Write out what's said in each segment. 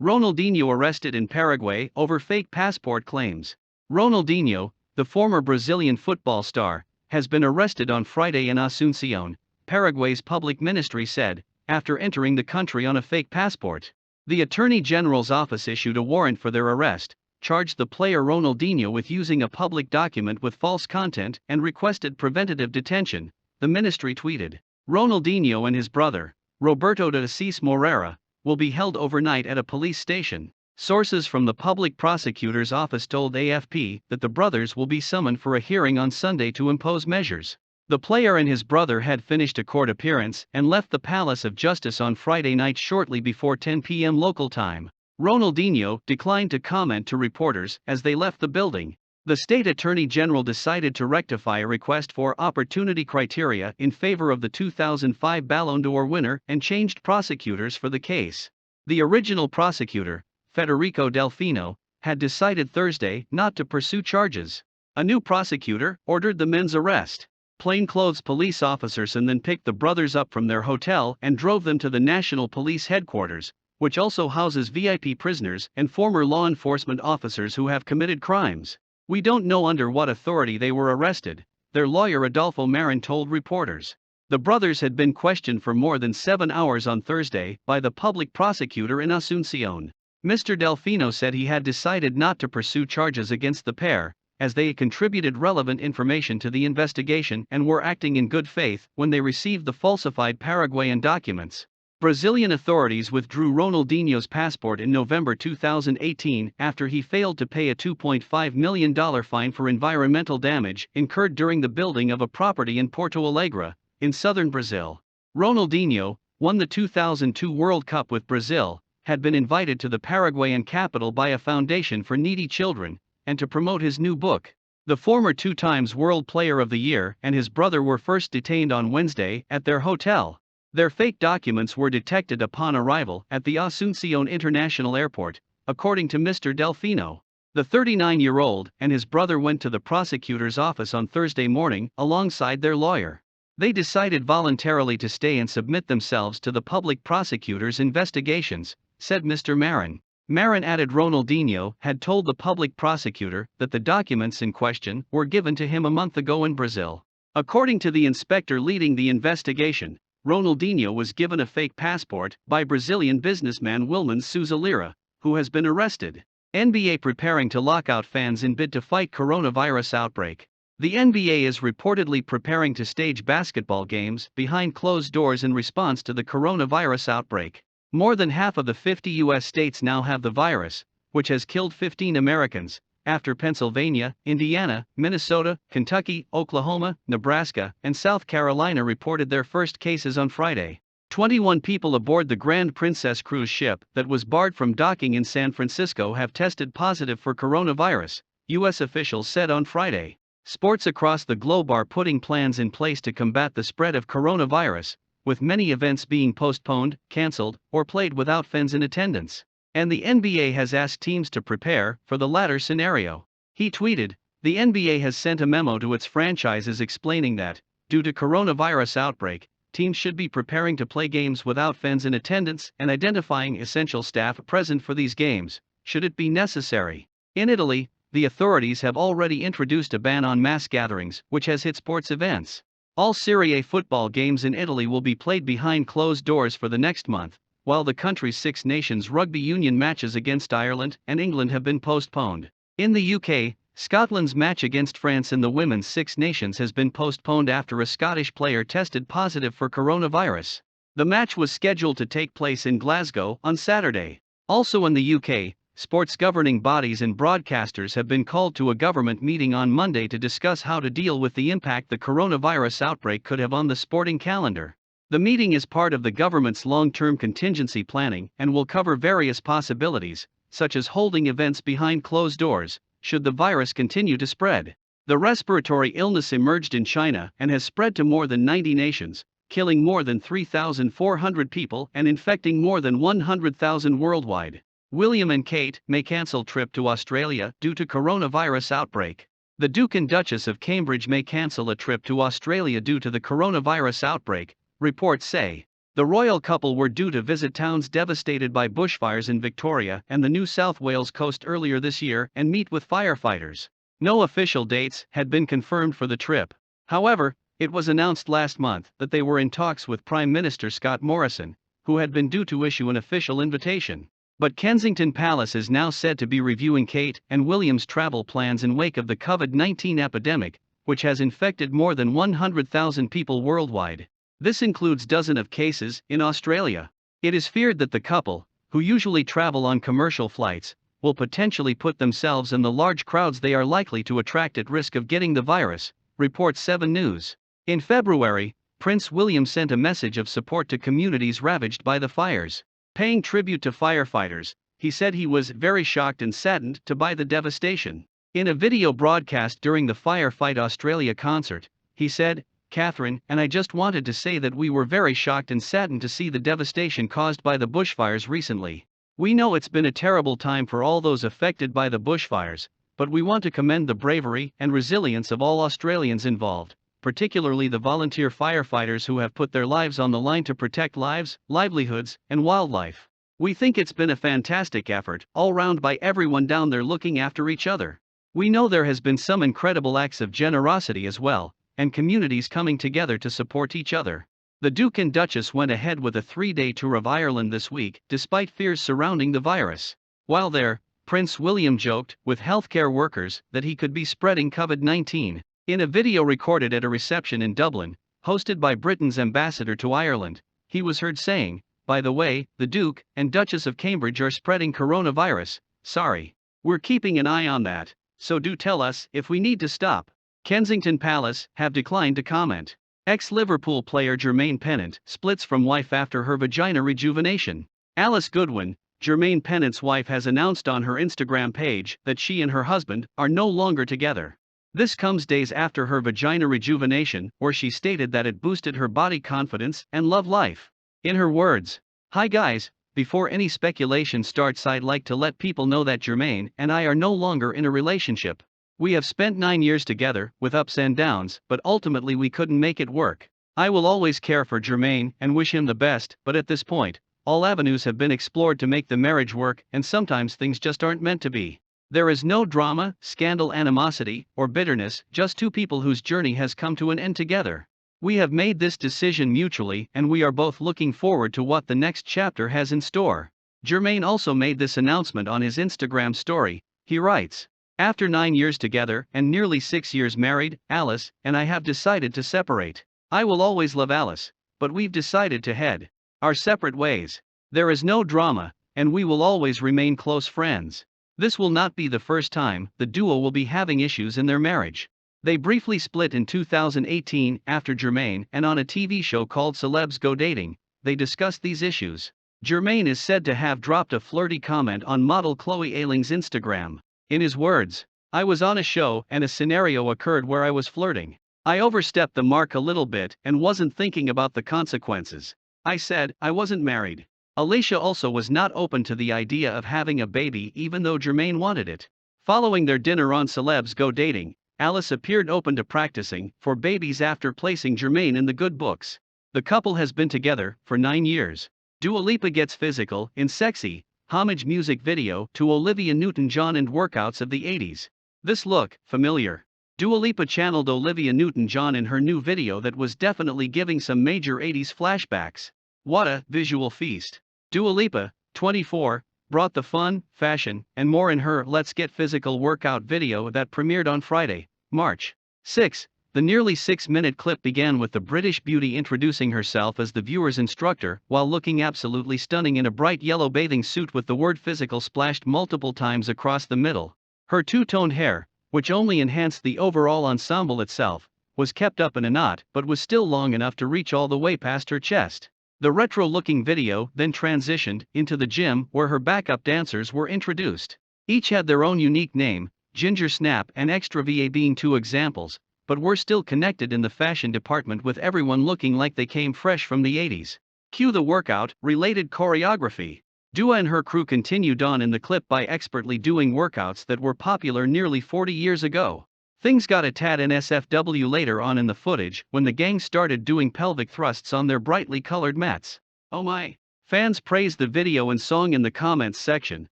Ronaldinho arrested in Paraguay over fake passport claims. Ronaldinho, the former Brazilian football star, has been arrested on Friday in Asuncion, Paraguay's public ministry said, after entering the country on a fake passport. The Attorney General's office issued a warrant for their arrest, charged the player Ronaldinho with using a public document with false content and requested preventative detention, the ministry tweeted. Ronaldinho and his brother, Roberto de Assis Moreira, will be held overnight at a police station. Sources from the public prosecutor's office told AFP that the brothers will be summoned for a hearing on Sunday to impose measures. The player and his brother had finished a court appearance and left the Palace of Justice on Friday night shortly before 10 p.m. local time. Ronaldinho declined to comment to reporters as they left the building. The state attorney general decided to rectify a request for opportunity criteria in favor of the 2005 Ballon d'Or winner and changed prosecutors for the case. The original prosecutor, Federico Delfino, had decided Thursday not to pursue charges. A new prosecutor ordered the men's arrest. Plainclothes police officers then picked the brothers up from their hotel and drove them to the National Police Headquarters, which also houses VIP prisoners and former law enforcement officers who have committed crimes. We don't know under what authority they were arrested, their lawyer Adolfo Marin told reporters. The brothers had been questioned for more than 7 hours on Thursday by the public prosecutor in Asuncion. Mr. Delfino said he had decided not to pursue charges against the pair, as they had contributed relevant information to the investigation and were acting in good faith when they received the falsified Paraguayan documents. Brazilian authorities withdrew Ronaldinho's passport in November 2018 after he failed to pay a $2.5 million fine for environmental damage incurred during the building of a property in Porto Alegre, in southern Brazil. Ronaldinho, won the 2002 World Cup with Brazil, had been invited to the Paraguayan capital by a foundation for needy children, and to promote his new book. The former 2-time World Player of the Year and his brother were first detained on Wednesday at their hotel. Their fake documents were detected upon arrival at the Asuncion International Airport, according to Mr. Delfino. The 39-year-old and his brother went to the prosecutor's office on Thursday morning alongside their lawyer. They decided voluntarily to stay and submit themselves to the public prosecutor's investigations, said Mr. Marin. Marin added Ronaldinho had told the public prosecutor that the documents in question were given to him a month ago in Brazil. According to the inspector leading the investigation, Ronaldinho was given a fake passport by Brazilian businessman Wilman Souza Lira, who has been arrested. NBA preparing to lock out fans in bid to fight coronavirus outbreak. The NBA is reportedly preparing to stage basketball games behind closed doors in response to the coronavirus outbreak. More than half of the 50 U.S. states now have the virus, which has killed 15 Americans, after Pennsylvania, Indiana, Minnesota, Kentucky, Oklahoma, Nebraska, and South Carolina reported their first cases on Friday. 21 people aboard the Grand Princess cruise ship that was barred from docking in San Francisco have tested positive for coronavirus, U.S. officials said on Friday. Sports across the globe are putting plans in place to combat the spread of coronavirus, with many events being postponed, cancelled, or played without fans in attendance. And the NBA has asked teams to prepare for the latter scenario. He tweeted, "The NBA has sent a memo to its franchises explaining that, due to coronavirus outbreak, teams should be preparing to play games without fans in attendance and identifying essential staff present for these games, should it be necessary." In Italy, the authorities have already introduced a ban on mass gatherings, which has hit sports events. All Serie A football games in Italy will be played behind closed doors for the next month, while the country's Six Nations rugby union matches against Ireland and England have been postponed. In the UK, Scotland's match against France in the Women's Six Nations has been postponed after a Scottish player tested positive for coronavirus. The match was scheduled to take place in Glasgow on Saturday. Also in the UK, sports governing bodies and broadcasters have been called to a government meeting on Monday to discuss how to deal with the impact the coronavirus outbreak could have on the sporting calendar. The meeting is part of the government's long-term contingency planning and will cover various possibilities, such as holding events behind closed doors, should the virus continue to spread. The respiratory illness emerged in China and has spread to more than 90 nations, killing more than 3,400 people and infecting more than 100,000 worldwide. William and Kate may cancel trip to Australia due to coronavirus outbreak. The Duke and Duchess of Cambridge may cancel a trip to Australia due to the coronavirus outbreak, reports say. The royal couple were due to visit towns devastated by bushfires in Victoria and the New South Wales coast earlier this year and meet with firefighters. No official dates had been confirmed for the trip. However, it was announced last month that they were in talks with Prime Minister Scott Morrison, who had been due to issue an official invitation. But Kensington Palace is now said to be reviewing Kate and William's travel plans in wake of the COVID-19 epidemic, which has infected more than 100,000 people worldwide. This includes dozens of cases in Australia. It is feared that the couple, who usually travel on commercial flights, will potentially put themselves and the large crowds they are likely to attract at risk of getting the virus, reports 7 News. In February, Prince William sent a message of support to communities ravaged by the fires. Paying tribute to firefighters, he said he was very shocked and saddened by the devastation. In a video broadcast during the Firefight Australia concert, he said, "Catherine and I just wanted to say that we were very shocked and saddened to see the devastation caused by the bushfires recently. We know it's been a terrible time for all those affected by the bushfires, but we want to commend the bravery and resilience of all Australians involved, particularly the volunteer firefighters who have put their lives on the line to protect lives, livelihoods, and wildlife. We think it's been a fantastic effort, all round by everyone down there looking after each other. We know there has been some incredible acts of generosity as well, and communities coming together to support each other." The Duke and Duchess went ahead with a 3-day tour of Ireland this week, despite fears surrounding the virus. While there, Prince William joked with healthcare workers that he could be spreading COVID-19. In a video recorded at a reception in Dublin, hosted by Britain's ambassador to Ireland, he was heard saying, "By the way, the Duke and Duchess of Cambridge are spreading coronavirus. Sorry. We're keeping an eye on that, so do tell us if we need to stop." Kensington Palace have declined to comment. Ex-Liverpool player Jermaine Pennant splits from wife after her vagina rejuvenation. Alice Goodwin, Jermaine Pennant's wife, has announced on her Instagram page that she and her husband are no longer together. This comes days after her vagina rejuvenation, where she stated that it boosted her body confidence and love life. In her words, "Hi guys, before any speculation starts, I'd like to let people know that Jermaine and I are no longer in a relationship. We have spent 9 years together, with ups and downs, but ultimately we couldn't make it work. I will always care for Jermaine and wish him the best, but at this point, all avenues have been explored to make the marriage work, and sometimes things just aren't meant to be. There is no drama, scandal, animosity, or bitterness, just 2 people whose journey has come to an end together. We have made this decision mutually and we are both looking forward to what the next chapter has in store." Jermaine also made this announcement on his Instagram story. He writes, "After 9 years together and nearly 6 years married, Alice and I have decided to separate. I will always love Alice, but we've decided to head our separate ways. There is no drama, and we will always remain close friends." This will not be the first time the duo will be having issues in their marriage. They briefly split in 2018 after Jermaine and on a TV show called Celebs Go Dating, they discussed these issues. Jermaine is said to have dropped a flirty comment on model Chloe Ailing's Instagram. In his words, "I was on a show and a scenario occurred where I was flirting. I overstepped the mark a little bit and wasn't thinking about the consequences. I said I wasn't married." Alicia also was not open to the idea of having a baby even though Jermaine wanted it. Following their dinner on Celebs Go Dating, Alice appeared open to practicing for babies after placing Jermaine in the good books. The couple has been together for 9 years. Dua Lipa gets physical in Sexy, homage music video to Olivia Newton-John and workouts of the 80s. This look familiar? Dua Lipa channeled Olivia Newton-John in her new video that was definitely giving some major 80s flashbacks. What a visual feast. Dua Lipa, 24, brought the fun, fashion, and more in her Let's Get Physical workout video that premiered on Friday, March 6. The nearly 6-minute clip began with the British beauty introducing herself as the viewer's instructor while looking absolutely stunning in a bright yellow bathing suit with the word physical splashed multiple times across the middle. Her two-toned hair, which only enhanced the overall ensemble itself, was kept up in a knot but was still long enough to reach all the way past her chest. The retro-looking video then transitioned into the gym where her backup dancers were introduced. Each had their own unique name, Ginger Snap and Extra VA being 2 examples, but were still connected in the fashion department with everyone looking like they came fresh from the 80s. Cue the workout-related choreography. Dua and her crew continued on in the clip by expertly doing workouts that were popular nearly 40 years ago. Things got a tad NSFW later on in the footage when the gang started doing pelvic thrusts on their brightly colored mats. Oh my. Fans praised the video and song in the comments section,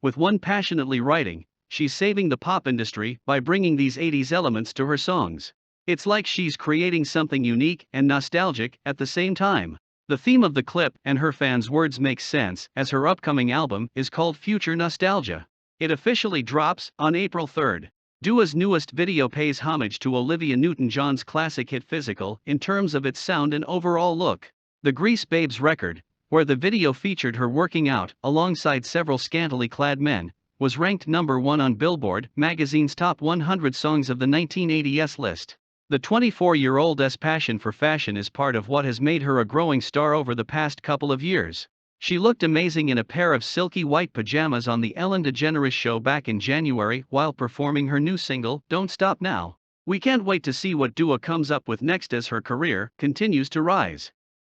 with one passionately writing, "She's saving the pop industry by bringing these 80s elements to her songs. It's like she's creating something unique and nostalgic at the same time." The theme of the clip and her fans' words makes sense, as her upcoming album is called Future Nostalgia. It officially drops on April 3rd. Dua's newest video pays homage to Olivia Newton-John's classic hit Physical in terms of its sound and overall look. The Grease Babes record, where the video featured her working out alongside several scantily clad men, was ranked number 1 on Billboard magazine's top 100 songs of the 1980s list. The 24-year-old's passion for fashion is part of what has made her a growing star over the past couple of years. She looked amazing in a pair of silky white pajamas on the Ellen DeGeneres show back in January while performing her new single, Don't Stop Now. We can't wait to see what Dua comes up with next as her career continues to rise.